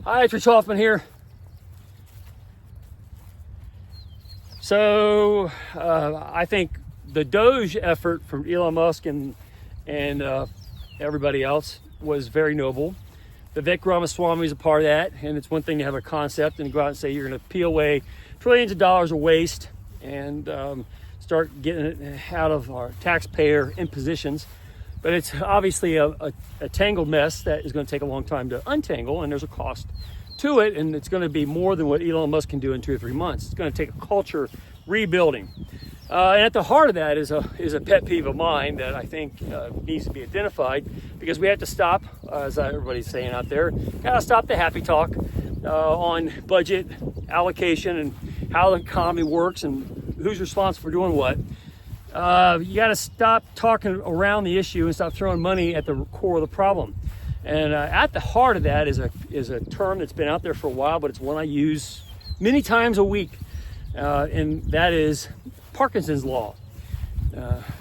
Hi, Rich Hoffman here. So I think the Doge effort from Elon Musk and everybody else was very noble. Vivek Ramaswamy is a part of that, and it's one thing to have a concept and go out and say you're going to peel away trillions of dollars of waste and start getting it out of our taxpayer impositions. But it's obviously a tangled mess that is going to take a long time to untangle, and there's a cost to it, and it's going to be more than what Elon Musk can do in 2 or 3 months. It's going to take a culture rebuilding. And at the heart of that is a pet peeve of mine that I think needs to be identified, because we have to stop, as everybody's saying out there, gotta stop the happy talk on budget allocation and how the economy works and who's responsible for doing what. You gotta stop talking around the issue and stop throwing money at the core of the problem. And at the heart of that is a term that's been out there for a while, but it's one I use many times a week, and that is Parkinson's law,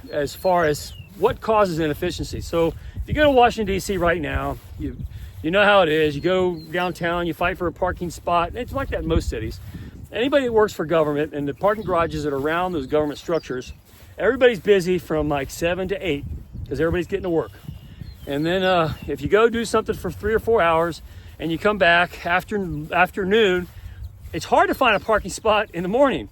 as far as what causes inefficiency. So if you go to Washington, D.C. right now, you know how it is. You go downtown, you fight for a parking spot. And it's like that in most cities. Anybody that works for government and the parking garages that are around those government structures, everybody's busy from like 7 to 8 because everybody's getting to work. And then if you go do something for 3 or 4 hours and you come back afternoon, it's hard to find a parking spot in the morning.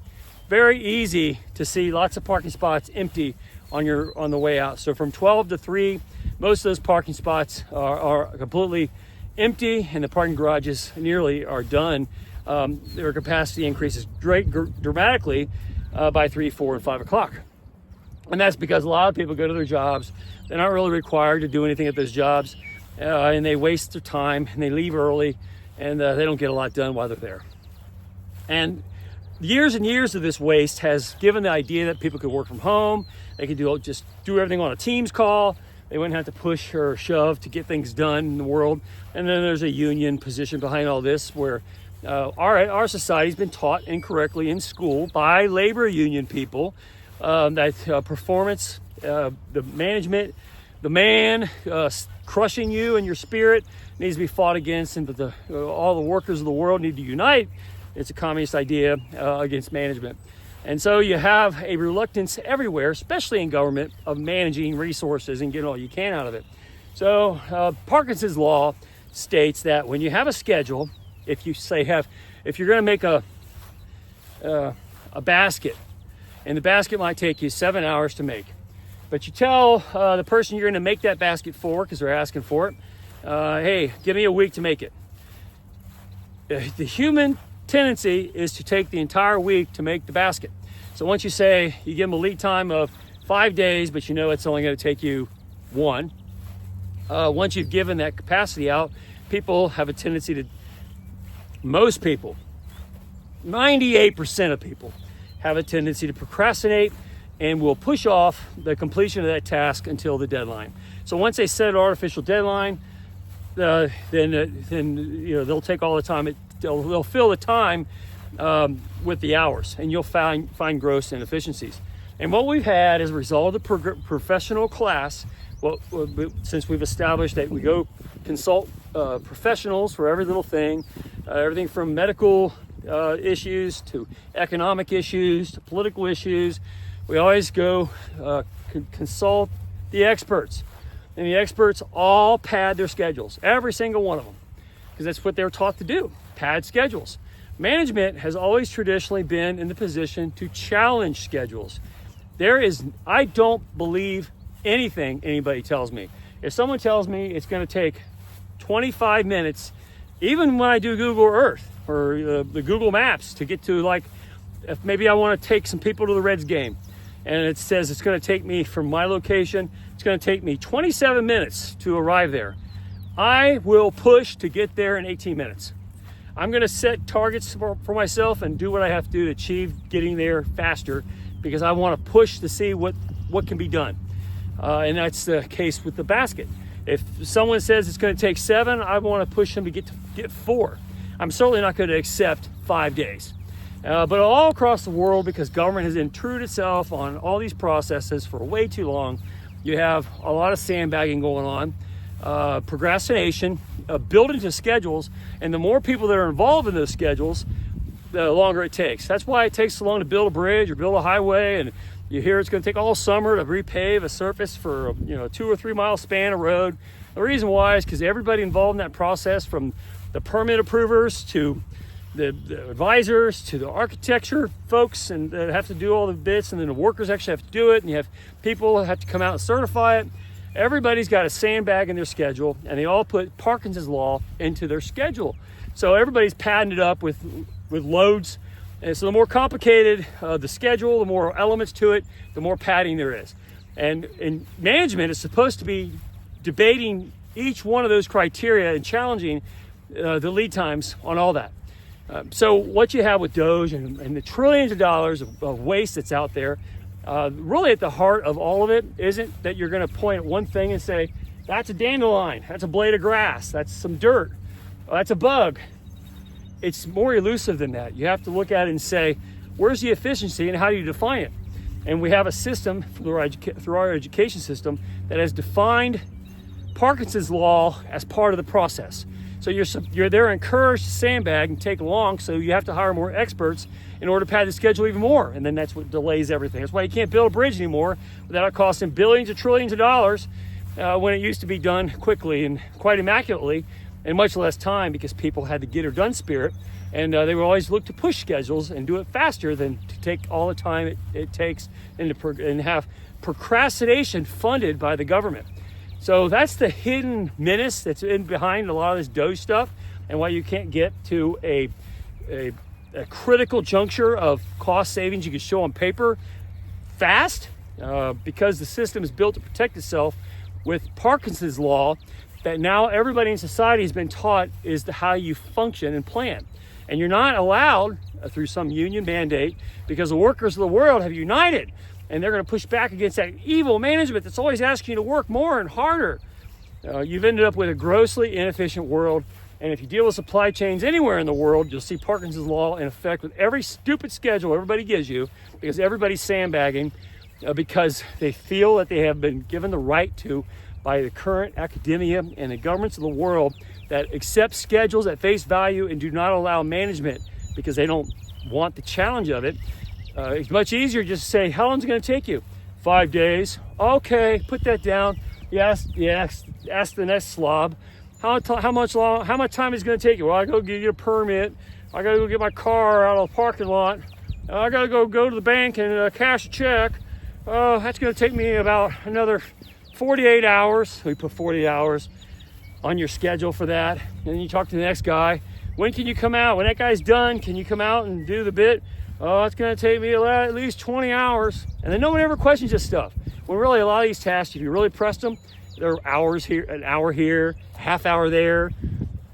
Very easy to see lots of parking spots empty on the way out. So from 12 to 3, most of those parking spots are completely empty, and the parking garages nearly are done. Their capacity increases dramatically by 3, 4, and 5 o'clock. And that's because a lot of people go to their jobs. They're not really required to do anything at those jobs, and they waste their time, and they leave early, and they don't get a lot done while they're there. And years and years of this waste has given the idea that people could work from home. They could just do everything on a Teams call. They wouldn't have to push or shove to get things done in the world. And then there's a union position behind all this, where our society's been taught incorrectly in school by labor union people that performance, the management, the man crushing you and your spirit needs to be fought against, and that all the workers of the world need to unite. It's a communist idea against management. And so you have a reluctance everywhere, especially in government, of managing resources and getting all you can out of it. So Parkinson's law states that when you have a schedule, if you're going to make a basket, and the basket might take you 7 hours to make, but you tell the person you're going to make that basket for, because they're asking for it, hey, give me a week to make it. The human tendency is to take the entire week to make the basket. So once you say you give them a lead time of 5 days, but you know it's only going to take you 1, once you've given that capacity out, people have a tendency to, most people, 98% of people have a tendency to procrastinate and will push off the completion of that task until the deadline. So once they set an artificial deadline, then they'll take all the time. They'll fill the time with the hours, and you'll find gross inefficiencies. And what we've had as a result of the professional class, since we've established that we go consult professionals for every little thing, everything from medical issues to economic issues to political issues, we always go consult the experts. And the experts all pad their schedules, every single one of them, because that's what they're taught to do. Pad schedules. Management has always traditionally been in the position to challenge schedules. I don't believe anything anybody tells me. If someone tells me it's going to take 25 minutes, even when I do Google Earth or the Google Maps to get to, like, if maybe I want to take some people to the Reds game, and it says it's going to take me from my location, it's going to take me 27 minutes to arrive there. I will push to get there in 18 minutes. I'm going to set targets for myself and do what I have to do to achieve getting there faster, because I want to push to see what can be done. And that's the case with the basket. If someone says it's going to take 7, I want to push them to get 4. I'm certainly not going to accept 5 days. But all across the world, because government has intruded itself on all these processes for way too long, you have a lot of sandbagging going on, procrastination, built into schedules, and the more people that are involved in those schedules, the longer it takes. That's why it takes so long to build a bridge or build a highway, and you hear it's going to take all summer to repave a surface for, you know, a 2 or 3 mile span of road. The reason why is because everybody involved in that process, from the permit approvers to the advisors to the architecture folks, and that have to do all the bits, and then the workers actually have to do it, and you have people that have to come out and certify it. Everybody's got a sandbag in their schedule, and they all put Parkinson's law into their schedule. So everybody's padding it up with loads. And so the more complicated the schedule, the more elements to it, the more padding there is. And management is supposed to be debating each one of those criteria and challenging the lead times on all that. So what you have with Doge and the trillions of dollars of waste that's out there, really at the heart of all of it isn't that you're going to point at one thing and say, that's a dandelion, that's a blade of grass, that's some dirt, that's a bug. It's more elusive than that. You have to look at it and say, where's the efficiency and how do you define it? And we have a system through our education system that has defined Parkinson's law as part of the process. So they're encouraged to sandbag and take long, so you have to hire more experts in order to pad the schedule even more. And then that's what delays everything. That's why you can't build a bridge anymore without it costing billions or trillions of dollars when it used to be done quickly and quite immaculately in much less time, because people had the get her done spirit, and they would always look to push schedules and do it faster than to take all the time it takes and have procrastination funded by the government. So that's the hidden menace that's in behind a lot of this Doge stuff, and why you can't get to a critical juncture of cost savings you can show on paper fast, because the system is built to protect itself with Parkinson's law that now everybody in society has been taught is how you function and plan. And you're not allowed through some union mandate, because the workers of the world have united, and they're going to push back against that evil management that's always asking you to work more and harder. You've ended up with a grossly inefficient world. And if you deal with supply chains anywhere in the world, you'll see Parkinson's law in effect with every stupid schedule everybody gives you, because everybody's sandbagging because they feel that they have been given the right to by the current academia and the governments of the world that accept schedules at face value and do not allow management because they don't want the challenge of it. It's much easier just to say, how long is it going to take you? 5 days. Okay, put that down. Ask the next slob. How much time is it going to take you? Well, I go get you a permit. I got to go get my car out of the parking lot. I got to go to the bank and cash a check. That's going to take me about another 48 hours. We put 40 hours on your schedule for that. And then you talk to the next guy. When can you come out? When that guy's done, can you come out and do the bit? Oh, it's going to take me at least 20 hours. And then no one ever questions this stuff. When really a lot of these tasks, if you really press them, there are hours here, an hour here, half hour there,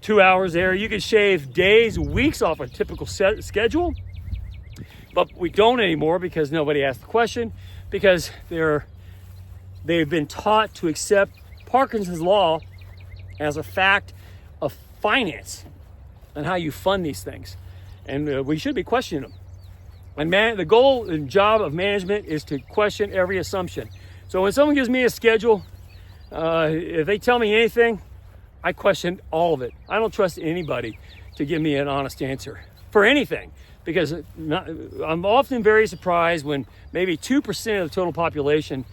2 hours there. You can shave days, weeks off a typical schedule. But we don't anymore because nobody asked the question, because they've been taught to accept Parkinson's law as a fact of finance and how you fund these things. And we should be questioning them. And the goal and job of management is to question every assumption. So when someone gives me a schedule, if they tell me anything, I question all of it. I don't trust anybody to give me an honest answer for anything, because I'm often very surprised when maybe 2% of the total population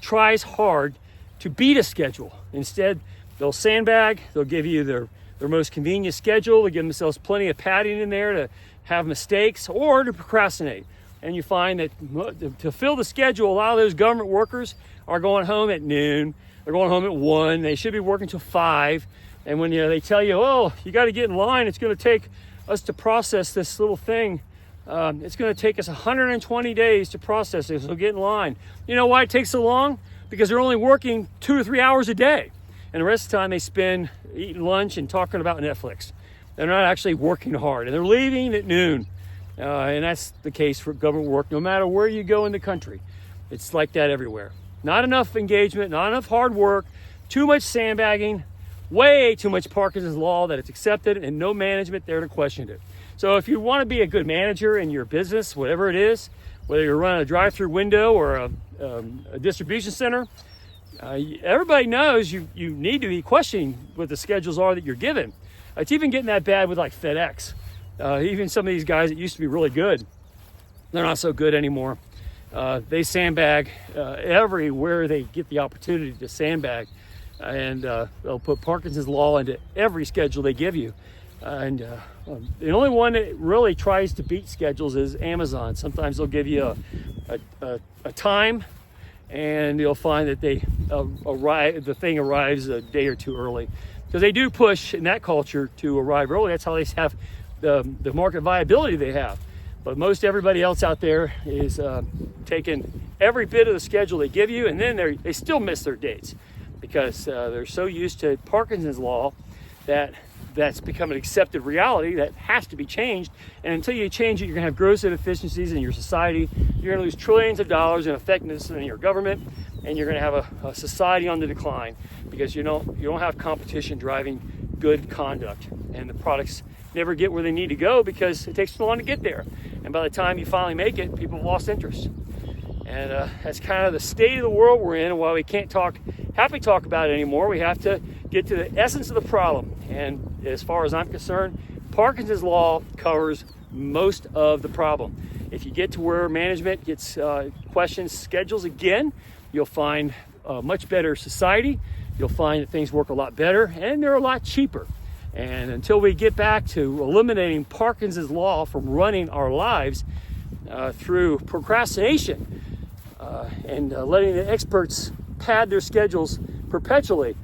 tries hard to beat a schedule. Instead, they'll sandbag, they'll give you their most convenient schedule, they give themselves plenty of padding in there to have mistakes or to procrastinate. And you find that to fill the schedule, a lot of those government workers are going home at noon, they're going home at 1, they should be working till 5. And when they tell you, oh, you got to get in line, it's going to take us to process this little thing. It's going to take us 120 days to process it, so get in line. You know why it takes so long? Because they're only working 2 or 3 hours a day. And the rest of the time they spend eating lunch and talking about Netflix. They're not actually working hard, and they're leaving at noon. And that's the case for government work, no matter where you go in the country. It's like that everywhere. Not enough engagement, not enough hard work, too much sandbagging, way too much Parkinson's law that it's accepted, and no management there to question it. So if you want to be a good manager in your business, whatever it is, whether you're running a drive-through window or a distribution center, Everybody knows you need to be questioning what the schedules are that you're given. It's even getting that bad with like FedEx. Even some of these guys that used to be really good, they're not so good anymore. They sandbag everywhere they get the opportunity to sandbag, and they'll put Parkinson's law into every schedule they give you. And the only one that really tries to beat schedules is Amazon. Sometimes they'll give you a time, and you'll find that the thing arrives a day or two early, because they do push in that culture to arrive early. That's how they have the market viability they have. But most everybody else out there is taking every bit of the schedule they give you, and then they still miss their dates because they're so used to Parkinson's law that's become an accepted reality that has to be changed. And until you change it, you're going to have gross inefficiencies in your society. You're going to lose trillions of dollars in effectiveness in your government, and you're going to have a society on the decline because you don't have competition driving good conduct, and the products never get where they need to go because it takes too long to get there. And by the time you finally make it, people have lost interest. And that's kind of the state of the world we're in. And while we can't happily talk about it anymore, we have to get to the essence of the problem. And as far as I'm concerned, Parkinson's law covers most of the problem. If you get to where management gets questions schedules again, you'll find a much better society. You'll find that things work a lot better, and they're a lot cheaper. And until we get back to eliminating Parkinson's law from running our lives through procrastination and letting the experts pad their schedules perpetually,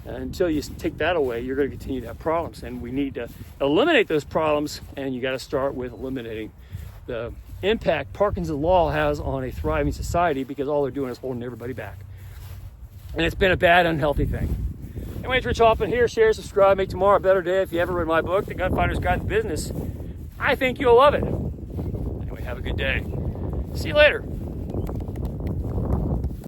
until you take that away, you're going to continue to have problems. And we need to eliminate those problems, and you got to start with eliminating the impact Parkinson's law has on a thriving society, because all they're doing is holding everybody back. And it's been a bad, unhealthy thing. Anyway, it's Rich Hoffman here. Share, subscribe, make tomorrow a better day. If you haven't read my book, The Gunfighter's Guide to Business, I think you'll love it. Anyway, have a good day. See you later.